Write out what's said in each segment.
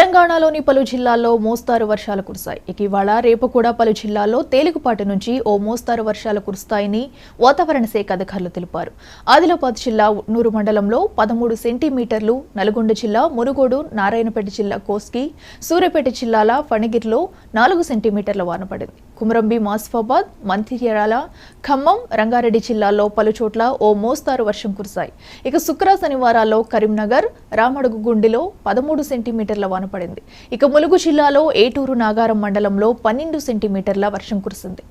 తెలంగాణలోని పలు జిల్లాల్లో మోస్తారు వర్షాలు కురిశాయి. ఇవాళ రేపు కూడా పలు జిల్లాల్లో తేలికపాటి నుంచి ఓ మోస్తారు వర్షాలు కురుస్తాయని వాతావరణ శాఖ అధికారులు తెలిపారు. ఆదిలాబాద్ జిల్లా ఉట్నూరు మండలంలో 13 సెంటీమీటర్లు, నల్గొండ జిల్లా మునుగోడు, నారాయణపేట జిల్లా కోస్గి, సూర్యాపేట జిల్లాల ఫణిగిరిలో 4 సెంటీమీటర్ల వాన పడింది. కుమరంభీం, ఆసిఫాబాద్, మంచిర్యాల, ఖమ్మం, రంగారెడ్డి జిల్లాల్లో పలు చోట్ల ఓ మోస్తారు వర్షం కురిశాయి. శుక్ర శనివారాల్లో కరీంనగర్, రామడుగుగుండిలో 13 సెంటీమీటర్ల వాన పడింది. ములుగు జిల్లాలో ఏటూరు, నాగారం మండలంలో 12 సెంటీమీటర్ల వర్షం కురిసింది.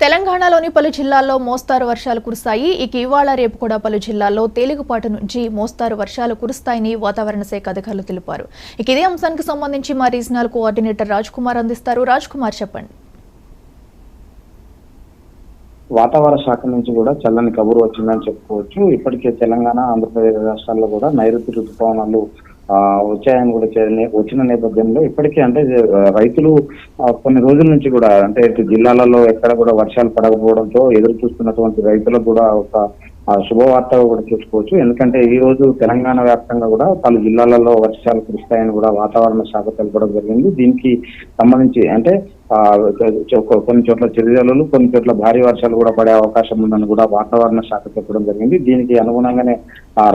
తెలంగాణలోని పలు జిల్లాల్లో మోస్తారు వర్షాలు కురుస్తాయి. ఇవాళ రేపు కూడా పలు జిల్లాల్లో తేలికపాటి నుంచి మోస్తారు వర్షాలు కురుస్తాయని వాతావరణ శాఖ అధికారులు తెలిపారు. ఇదే అంశానికి సంబంధించి మా రీజనల్ కోఆర్డినేటర్ రాజ్ కుమార్ అందిస్తారు. రాజ్ కుమార్, చెప్పండి. వాతావరణ శాఖ నుంచి కూడా చల్లని కబురు వచ్చిందని చెప్పుకోవచ్చు. ఇప్పటికే తెలంగాణ, ఆంధ్రప్రదేశ్ రాష్ట్రాల్లో కూడా నైరుతి ఋతుపవనాలు వచ్చాయని కూడా వచ్చిన నేపథ్యంలో ఇప్పటికీ అంటే రైతులు కొన్ని రోజుల నుంచి కూడా అంటే జిల్లాలలో ఎక్కడ కూడా వర్షాలు పడకపోవడంతో ఎదురు చూస్తున్నటువంటి రైతులకు కూడా ఒక శుభవార్త కూడా చూసుకోవచ్చు. ఎందుకంటే ఈ రోజు తెలంగాణ వ్యాప్తంగా కూడా పలు జిల్లాలలో వర్షాలు కురుస్తాయని కూడా వాతావరణ శాఖ తెలపడం జరిగింది. దీనికి సంబంధించి అంటే కొన్ని చోట్ల చిరుజల్లులు, కొన్ని చోట్ల భారీ వర్షాలు కూడా పడే అవకాశం ఉందని కూడా వాతావరణ శాఖ చెప్పడం జరిగింది. దీనికి అనుగుణంగానే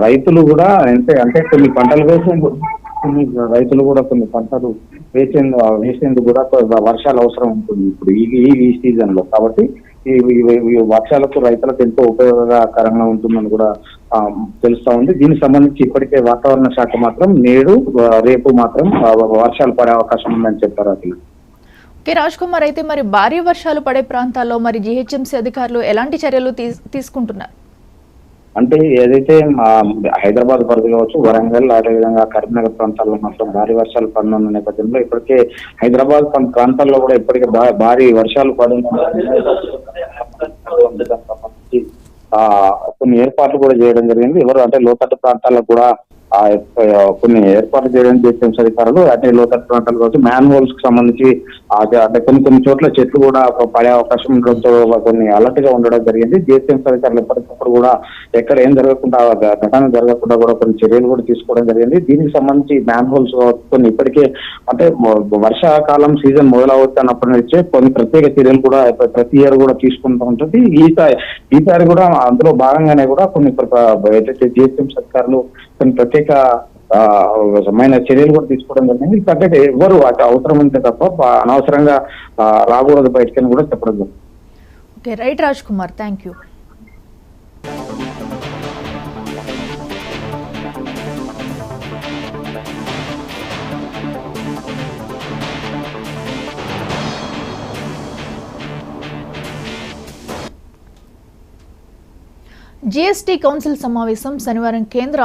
రైతులు కూడా అంటే కొన్ని పంటలు రైతులు కూడా కొన్ని పంటలు వేసేందుకు కూడా వర్షాలు అవసరం ఉంటుంది ఇప్పుడు ఈ సీజన్ లో. కాబట్టి ఈ వర్షాలకు రైతులకు ఎంతో ఉపయోగకరంగా ఉంటుందని కూడా తెలుస్తా ఉంది. దీనికి సంబంధించి ఇప్పటికే వాతావరణ శాఖ మాత్రం నేడు రేపు మాత్రం వర్షాలు పడే అవకాశం ఉందని చెప్పారు. అసలు రాజ్ కుమార్, అయితే మరి భారీ వర్షాలు పడే ప్రాంతాల్లో మరి జీహెచ్ఎంసీ అధికారులు ఎలాంటి చర్యలు తీసుకుంటున్నారు? అంటే ఏదైతే హైదరాబాద్ పరిధి కావచ్చు, వరంగల్, అదేవిధంగా కరీంనగర్ ప్రాంతాల్లో మాత్రం భారీ వర్షాలు పడనున్న నేపథ్యంలో ఇప్పటికే హైదరాబాద్ కొన్ని ప్రాంతాల్లో కూడా ఇప్పటికే భారీ వర్షాలు కొన్ని ఏర్పాట్లు కూడా చేయడం జరిగింది. ఎవరు అంటే లోతట్టు ప్రాంతాలకు కూడా కొన్ని ఏర్పాట్లు చేయడం జీహెచ్ఎంసీ అధికారులు అంటే లోతట్టు ప్రాంతాలు కావచ్చు, మ్యాన్ హోల్స్ కి సంబంధించి అంటే కొన్ని చోట్ల చెట్లు కూడా పడే అవకాశం ఉండడంతో కొన్ని అలర్ట్ గా ఉండడం జరిగింది. జీహెచ్ఎంసీ అధికారులు ఎప్పటికప్పుడు కూడా ఎక్కడ ఏం జరగకుండా ఘటన జరగకుండా కూడా కొన్ని చర్యలు కూడా తీసుకోవడం జరిగింది. దీనికి సంబంధించి మ్యాన్ హోల్స్ కొన్ని ఇప్పటికే అంటే వర్షాకాలం సీజన్ మొదలవుతున్నప్పటి నుంచే కొన్ని ప్రత్యేక చర్యలు కూడా ప్రతి ఇయర్ కూడా తీసుకుంటూ ఉంటుంది. ఈసారి కూడా అందులో భాగంగానే కూడా కొన్ని ఏదైతే జీహెచ్ఎంసీ అధికారులు కొన్ని ప్రత్యేక చర్యలు కూడా తీసుకోవడం జరిగింది. అంటే ఎవరు అటు అవసరం ఉంటే తప్ప అనవసరంగా రాకూడదు బయటకని కూడా చెప్పడం జరిగింది. Okay, right Raj Kumar, thank you. GST council సమావేశం శనివారం కేంద్ర